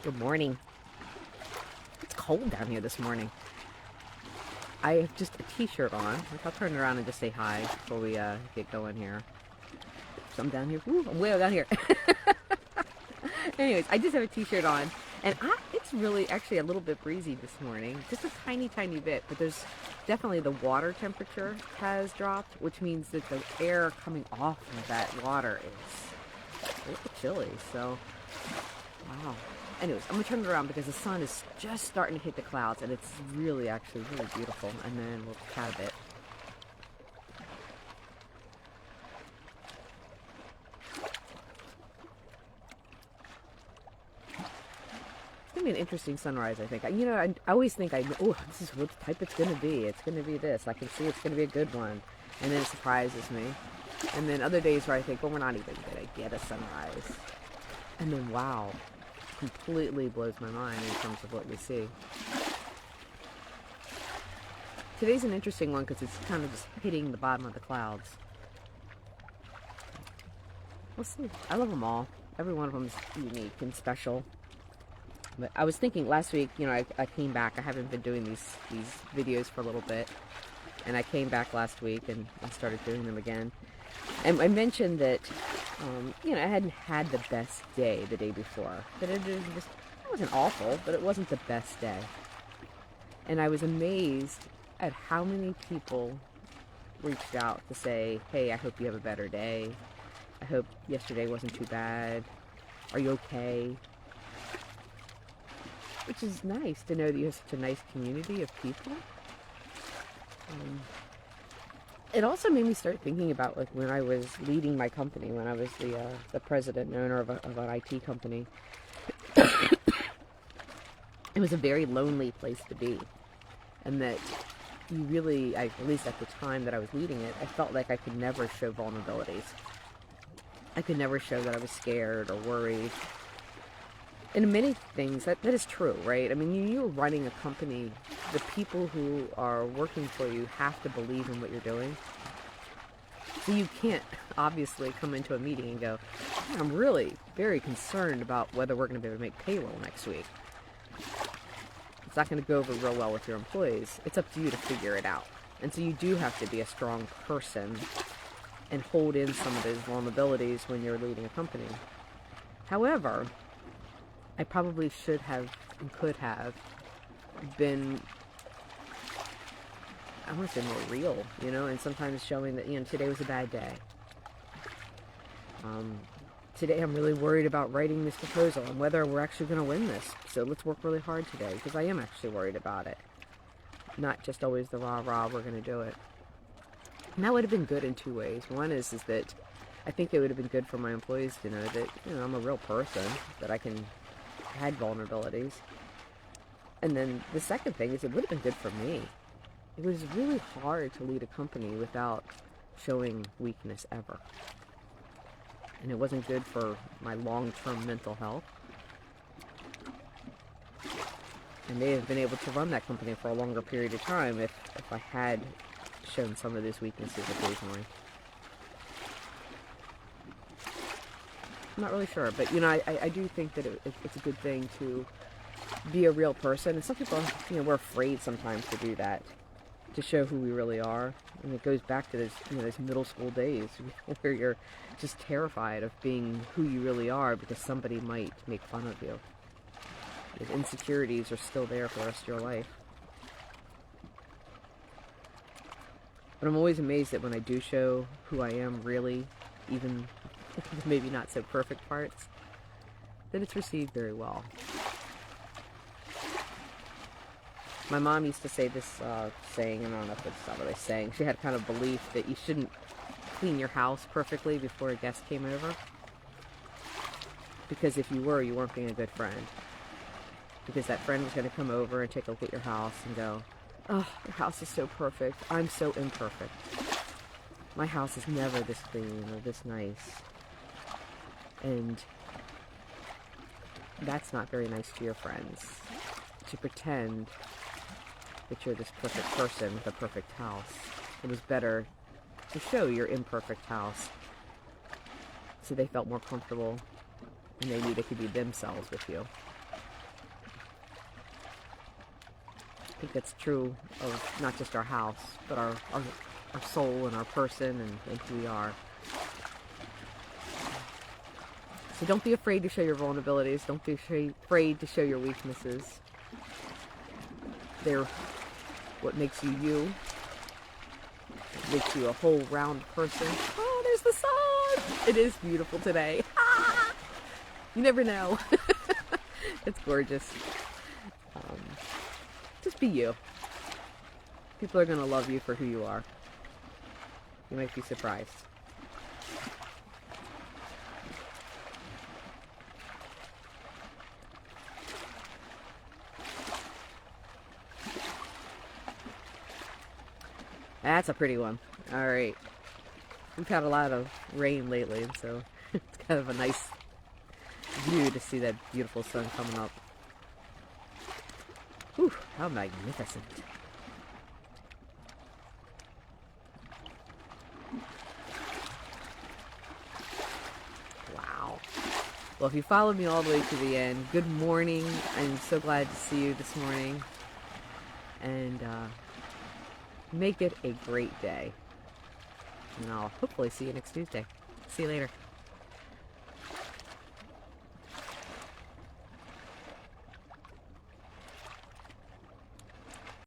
Good morning. It's cold down here this morning. I have just a t-shirt on. I'll turn around and just say hi before we get going here. So I'm down here. Ooh, I'm way down here. Anyways, I just have a t-shirt on. And it's really actually a little bit breezy this morning. Just a tiny, tiny bit. But there's definitely the water temperature has dropped, which means that the air coming off of that water is a little chilly. So, wow. Anyways, I'm going to turn it around because the sun is just starting to hit the clouds, and it's really, actually, really beautiful. And then we'll chat a bit. It's going to be an interesting sunrise, I think. I always think, oh, this is what type it's going to be. It's going to be this. I can see it's going to be a good one. And then it surprises me. And then other days where I think, well, we're not even going to get a sunrise. And then, wow. Completely blows my mind in terms of what we see. Today's an interesting one because it's kind of just hitting the bottom of the clouds. We'll see. I love them all. Every one of them is unique and special. But I was thinking last week, I came back. I haven't been doing these videos for a little bit. And I came back last week and I started doing them again. And I mentioned that, I hadn't had the best day the day before. That it wasn't awful, but it wasn't the best day. And I was amazed at how many people reached out to say, hey, I hope you have a better day. I hope yesterday wasn't too bad. Are you okay? Which is nice to know that you have such a nice community of people. It also made me start thinking about like when I was leading my company, when I was the president and owner of an IT company. It was a very lonely place to be, and that you really, at least at the time that I was leading it, I felt like I could never show vulnerabilities. I could never show that I was scared or worried. And many things, that is true, right? I mean, you're running a company, the people who are working for you have to believe in what you're doing. So you can't obviously come into a meeting and go, I'm really very concerned about whether we're going to be able to make payroll next week. It's not going to go over real well with your employees. It's up to you to figure it out. And so you do have to be a strong person and hold in some of those vulnerabilities when you're leading a company. However, I probably should have and could have been, I want to say, more real, and sometimes showing that, today was a bad day. Today I'm really worried about writing this proposal and whether we're actually going to win this. So let's work really hard today because I am actually worried about it. Not just always the rah-rah, we're going to do it. And that would have been good in two ways. One is that I think it would have been good for my employees to know that, I'm a real person, that I had vulnerabilities. And then the second thing is it would have been good for me. It was really hard to lead a company without showing weakness ever. And it wasn't good for my long-term mental health. I may have been able to run that company for a longer period of time if I had shown some of those weaknesses occasionally. I'm not really sure, but I do think that it's a good thing to be a real person. And some people, we're afraid sometimes to do that, to show who we really are. And it goes back to those middle school days where you're just terrified of being who you really are because somebody might make fun of you. Those insecurities are still there for the rest of your life. But I'm always amazed that when I do show who I am really, even maybe not so perfect parts, that it's received very well. My mom used to say this saying, and I don't know if it's not really saying, she had kind of belief that you shouldn't clean your house perfectly before a guest came over. Because if you were, you weren't being a good friend. Because that friend was going to come over and take a look at your house and go, oh, your house is so perfect. I'm so imperfect. My house is never this clean or this nice. And that's not very nice to your friends. To pretend that you're this perfect person with a perfect house. It was better to show your imperfect house so they felt more comfortable and they knew they could be themselves with you. I think that's true of not just our house, but our soul and our person and who we are. So don't be afraid to show your vulnerabilities. Don't be afraid to show your weaknesses. They're what makes you you. It makes you a whole round person. Oh, there's the sun! It is beautiful today. Ah! You never know. It's gorgeous. Just be you. People are going to love you for who you are. You might be surprised. That's a pretty one. Alright. We've had a lot of rain lately, and so it's kind of a nice view to see that beautiful sun coming up. Whew, how magnificent. Wow. Well, if you followed me all the way to the end, good morning. I'm so glad to see you this morning. And make it a great day. And I'll hopefully see you next Tuesday. See you later.